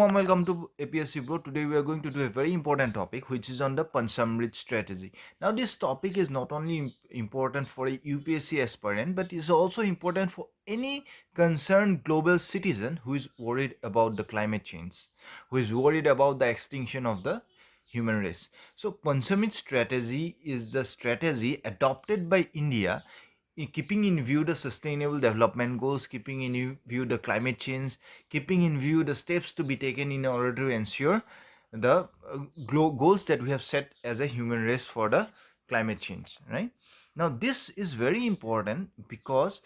warm welcome to APSC Bro. Today we are going to do a very important topic which is on the Panchamrit strategy. Now this topic is not only important for a UPSC aspirant but is also important for any concerned global citizen who is worried about the climate change, who is worried about the extinction of the human race. So Panchamrit strategy is the strategy adopted by India keeping in view the sustainable development goals, keeping in view the climate change, keeping in view the steps to be taken in order to ensure the goals that we have set as a human race for the climate change, right? Now this is very important because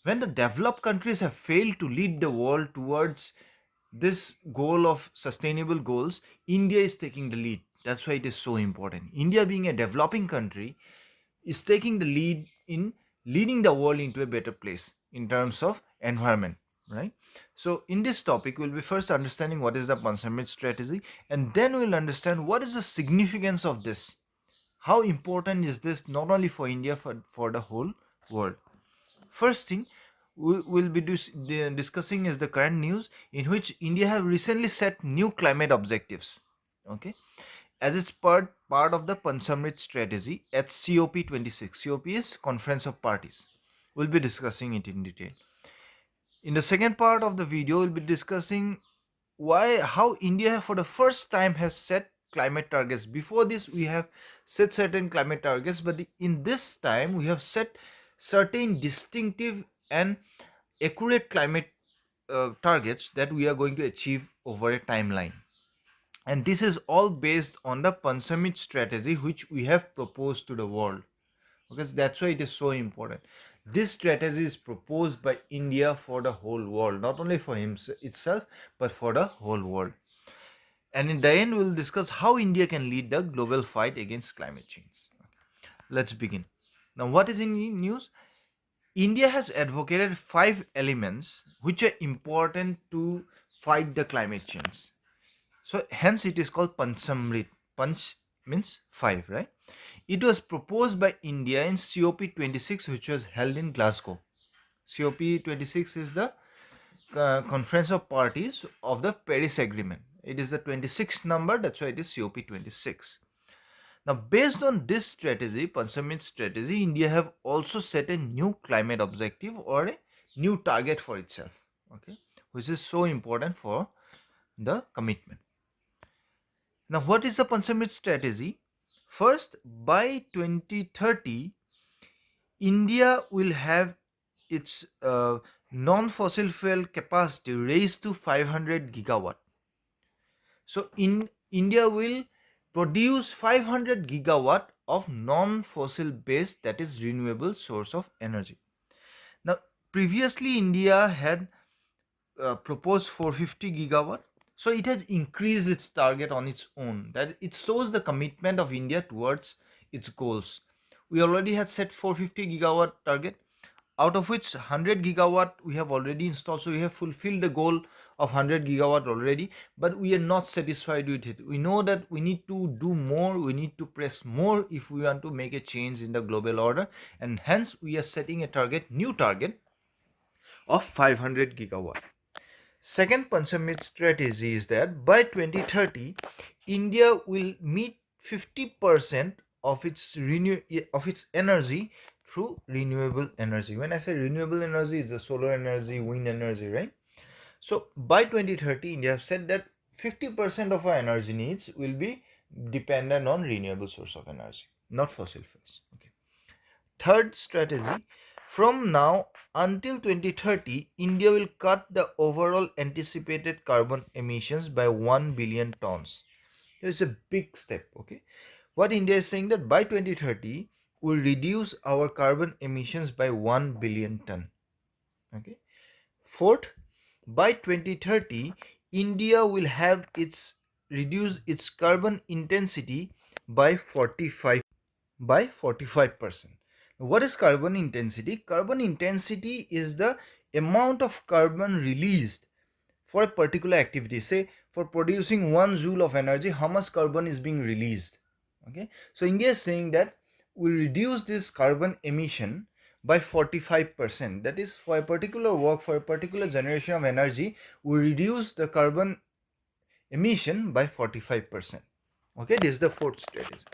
when the developed countries have failed to lead the world towards this goal of sustainable goals, India is taking the lead. That's why it is so important. India, being a developing country, is taking the lead in leading the world into a better place in terms of environment, right? So in this topic we'll be first understanding what is the Panchamrit strategy, and then we'll understand what is the significance of this. How important is this not only for India but for the whole world? First thing we'll be discussing is the current news in which India have recently set new climate objectives, okay, as its part of the Panchamrit strategy at COP26. COP is Conference of Parties. We'll be discussing it in detail. In the second part of the video, we'll be discussing how India for the first time has set climate targets. Before this, we have set certain climate targets, but in this time, we have set certain distinctive and accurate climate targets that we are going to achieve over a timeline. And this is all based on the Panchamrit strategy which we have proposed to the world. Because that's why it is so important. This strategy is proposed by India for the whole world, not only for itself, but for the whole world. And in the end, we'll discuss how India can lead the global fight against climate change. Let's begin. Now, what is in news? India has advocated 5 elements which are important to fight the climate change. So hence it is called Panchamrit. Panch means 5, right? It was proposed by India in COP26, which was held in Glasgow. COP26 is the Conference of Parties of the Paris Agreement. It is the 26th number, that's why it is COP26. Now, based on this strategy, Panchamrit strategy, India have also set a new climate objective or a new target for itself, okay, which is so important for the commitment. Now, what is the Panchamrit strategy? First, by 2030, India will have its non-fossil fuel capacity raised to 500 gigawatt. So, India will produce 500 gigawatt of non-fossil based, that is renewable source of energy. Now, previously India had proposed 450 gigawatt. So it has increased its target on its own. That it shows the commitment of India towards its goals. We already had set 450 gigawatt target, out of which 100 gigawatt we have already installed. So we have fulfilled the goal of 100 gigawatt already, but we are not satisfied with it. We know that we need to do more, we need to press more if we want to make a change in the global order, and hence we are setting a new target of 500 gigawatt. Second Panchamrit strategy is that by 2030, India will meet 50% of its energy through renewable energy. When I say renewable energy, it's the solar energy, wind energy, right? So by 2030, India have said that 50% of our energy needs will be dependent on renewable source of energy, not fossil fuels. Okay. Third strategy, from now until 2030, India will cut the overall anticipated carbon emissions by 1 billion tons. It's a big step, okay? What India is saying that by 2030, we'll reduce our carbon emissions by 1 billion ton, okay? Fourth, by 2030, India will have reduce its carbon intensity by 45%. What is carbon intensity? Carbon intensity is the amount of carbon released for a particular activity. Say for producing 1 joule of energy, how much carbon is being released? Okay, so India is saying that we reduce this carbon emission by 45%. That is, for a particular work, for a particular generation of energy, we reduce the carbon emission by 45%. Okay, this is the fourth strategy.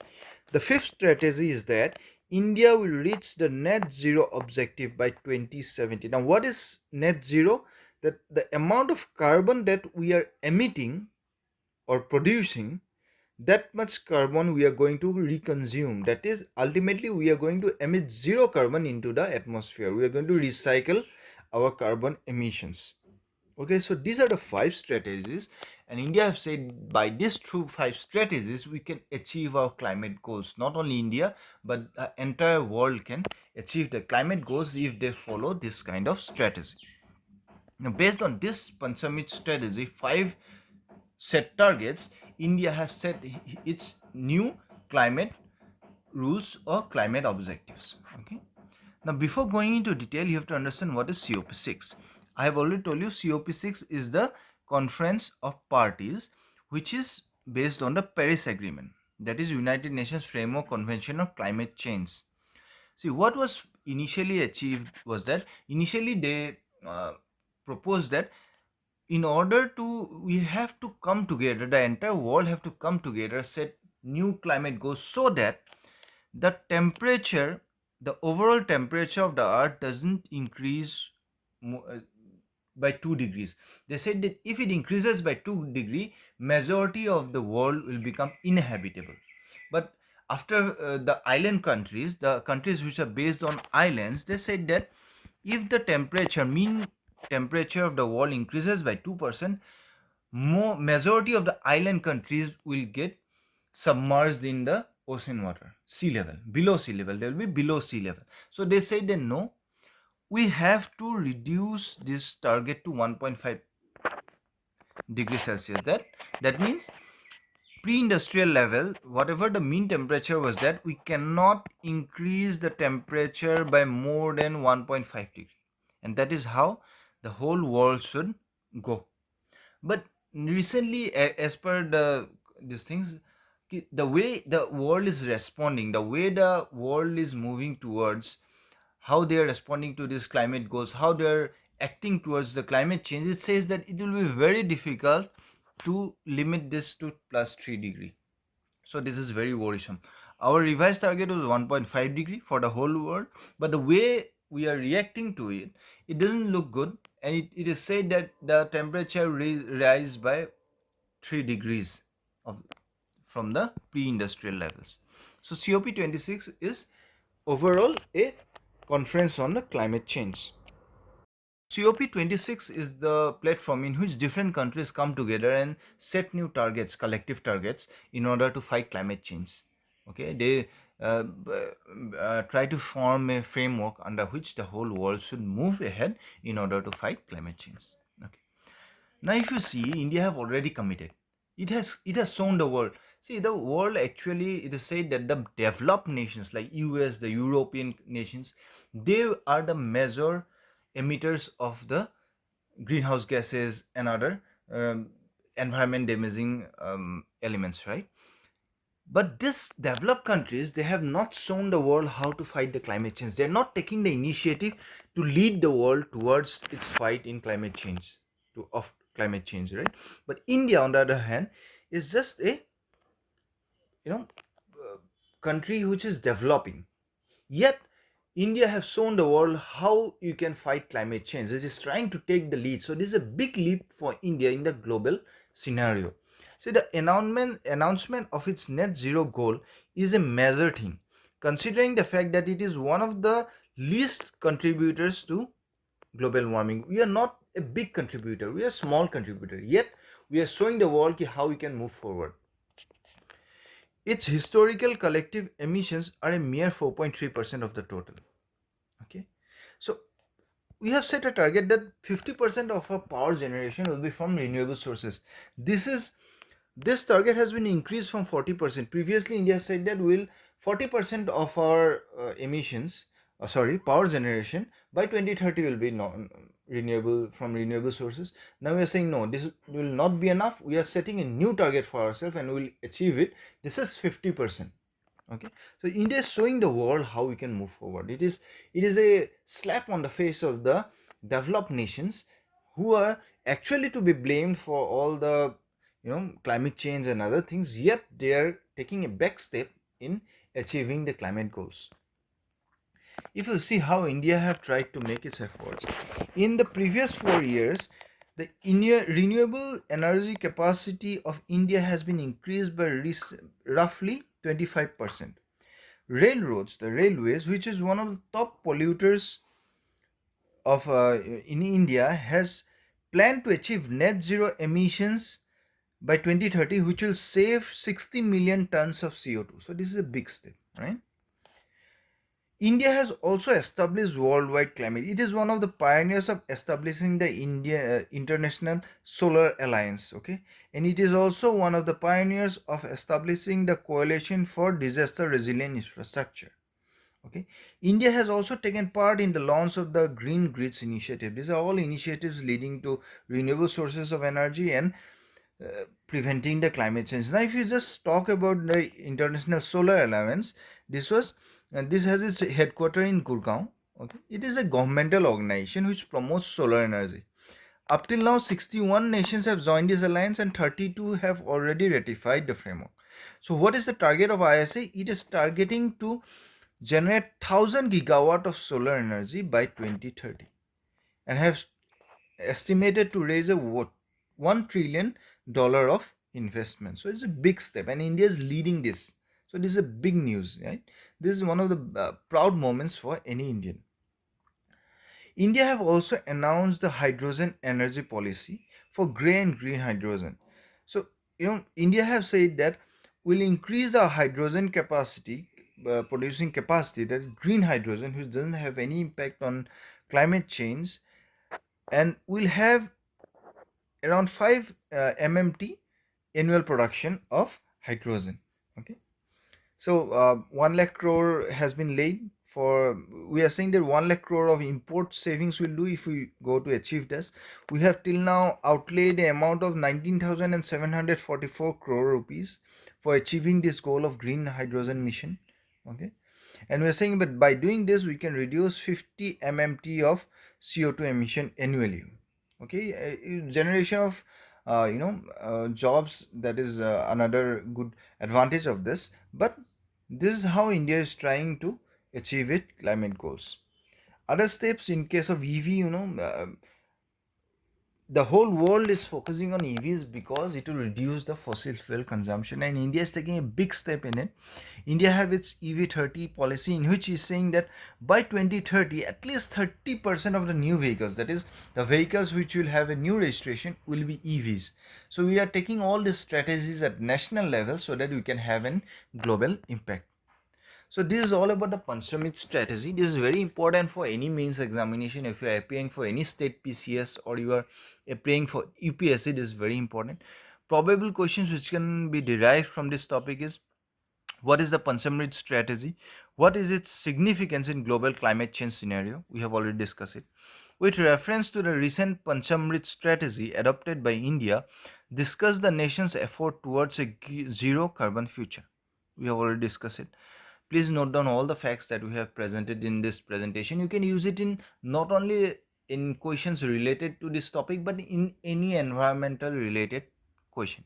The fifth strategy is that India will reach the net zero objective by 2070. Now, what is net zero? That the amount of carbon that we are emitting or producing, that much carbon we are going to reconsume. That is, ultimately we are going to emit zero carbon into the atmosphere. We are going to recycle our carbon emissions. Okay, so these are the five strategies, and India have said by these through five strategies we can achieve our climate goals. Not only India, but the entire world can achieve the climate goals if they follow this kind of strategy. Now, based on this Panchamrit strategy, five set targets, India has set its new climate rules or climate objectives. Okay. Now, before going into detail, you have to understand what is COP6. I have already told you COP6 is the Conference of Parties, which is based on the Paris Agreement, that is United Nations Framework Convention on Climate Change. See, what was initially achieved was that initially they proposed that in order to, we have to come together, the entire world have to come together, set new climate goals so that the temperature, the overall temperature of the earth doesn't increase by 2 degrees. They said that if it increases by 2 degree, majority of the world will become inhabitable. But after the island countries, the countries which are based on islands, they said that if the temperature, mean temperature of the world increases by 2%, more majority of the island countries will get submerged in the ocean water, sea level, below sea level. They will be below sea level. So they said that no, we have to reduce this target to 1.5 degrees Celsius. That means pre-industrial level, whatever the mean temperature was, that we cannot increase the temperature by more than 1.5 degree, and that is how the whole world should go. But recently, as per these things, the way the world is responding, the way the world is moving towards, how they are responding to these climate goals, how they are acting towards the climate change, it says that it will be very difficult to limit this to plus 3 degree. So this is very worrisome. Our revised target was 1.5 degree for the whole world, but the way we are reacting to it, it doesn't look good, and it is said that the temperature rise by 3 degrees of, from the pre-industrial levels. So COP26 is overall a conference on the climate change. COP26 is the platform in which different countries come together and set new targets, collective targets, in order to fight climate change. Okay, they try to form a framework under which the whole world should move ahead in order to fight climate change. Okay. Now, if you see, India have already committed. It has shown the world. See, the world actually, it is said that the developed nations like US, the European nations, they are the major emitters of the greenhouse gases and other environment damaging elements, right? But these developed countries, they have not shown the world how to fight the climate change. They're not taking the initiative to lead the world towards its fight in climate change, of climate change, right? But India, on the other hand, is just a, you know, country which is developing. Yet, India has shown the world how you can fight climate change. It is trying to take the lead. So this is a big leap for India in the global scenario. So the announcement of its net zero goal is a major thing, considering the fact that it is one of the least contributors to global warming. We are not a big contributor. We are a small contributor. Yet we are showing the world how we can move forward. Its historical collective emissions are a mere 4.3% of the total. Okay, so we have set a target that 50% of our power generation will be from renewable sources. This target has been increased from 40%. Previously, India said that will 40% of our emissions, power generation by 2030 will be non renewable, from renewable sources. Now we are saying no, this will not be enough. We are setting a new target for ourselves and we will achieve it. This is 50%. Okay, so India is showing the world how we can move forward. It is a slap on the face of the developed nations, who are actually to be blamed for all the climate change and other things, yet they are taking a back step in achieving the climate goals. If you see how India have tried to make its efforts in the previous 4 years, the renewable energy capacity of India has been increased by roughly 25%. Railroads, the railways, which is one of the top polluters of in India, has planned to achieve net zero emissions by 2030, which will save 60 million tons of CO2. So this is a big step, right? India has also established worldwide climate. It is one of the pioneers of establishing the India International Solar Alliance. Okay, and it is also one of the pioneers of establishing the Coalition for Disaster Resilient Infrastructure. Okay, India has also taken part in the launch of the Green Grids initiative. These are all initiatives leading to renewable sources of energy and preventing the climate change. Now, if you just talk about the International Solar Alliance, this has its headquarters in Gurgaon. Okay, it is a governmental organization which promotes solar energy. Up till now, 61 nations have joined this alliance and 32 have already ratified the framework. So, what is the target of ISA? It is targeting to generate 1000 gigawatt of solar energy by 2030 and have estimated to raise a $1 trillion of investment. So it's a big step, and India is leading this. So this is a big news, right? This is one of the proud moments for any Indian. India have also announced the hydrogen energy policy for grey and green hydrogen. So India have said that will increase our hydrogen capacity, producing capacity, that is green hydrogen, which doesn't have any impact on climate change, and will have around 5 mmt annual production of hydrogen. Okay, so 1 lakh crore has been laid for. We are saying that 1 lakh crore of import savings will do if we go to achieve this. We have till now outlaid the amount of 19,744 crore rupees for achieving this goal of green hydrogen mission. Okay, and we are saying that by doing this we can reduce 50 mmt of CO2 emission annually. Okay, generation of jobs, that is another good advantage of this. But this is how India is trying to achieve its climate goals. Other steps in case of EV, the whole world is focusing on EVs because it will reduce the fossil fuel consumption, and India is taking a big step in it. India have its EV30 policy, in which is saying that by 2030 at least 30% of the new vehicles, that is the vehicles which will have a new registration, will be EVs. So we are taking all these strategies at national level so that we can have a global impact. So this is all about the Panchamrit strategy. This is very important for any mains examination. If you are applying for any state PCS or you are applying for UPSC, this is very important. Probable questions which can be derived from this topic is: what is the Panchamrit strategy? What is its significance in global climate change scenario? We have already discussed it. With reference to the recent Panchamrit strategy adopted by India, discuss the nation's effort towards a zero carbon future. We have already discussed it. Please note down all the facts that we have presented in this presentation. You can use it in not only in questions related to this topic, but in any environmental related question.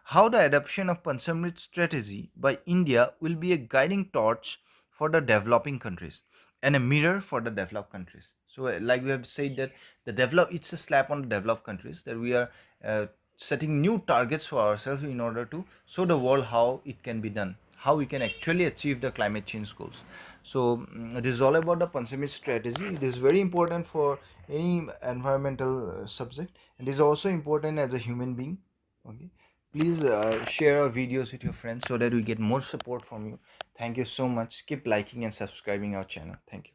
How the adoption of Panchamrit strategy by India will be a guiding torch for the developing countries and a mirror for the developed countries. So, like we have said that it's a slap on the developed countries, that we are setting new targets for ourselves in order to show the world how it can be done, how we can actually achieve the climate change goals. So this is all about the Panchamrit strategy. It is very important for any environmental subject, and it is also important as a human being. Okay, please share our videos with your friends so that we get more support from you. Thank you so much. Keep liking and subscribing our channel. Thank you.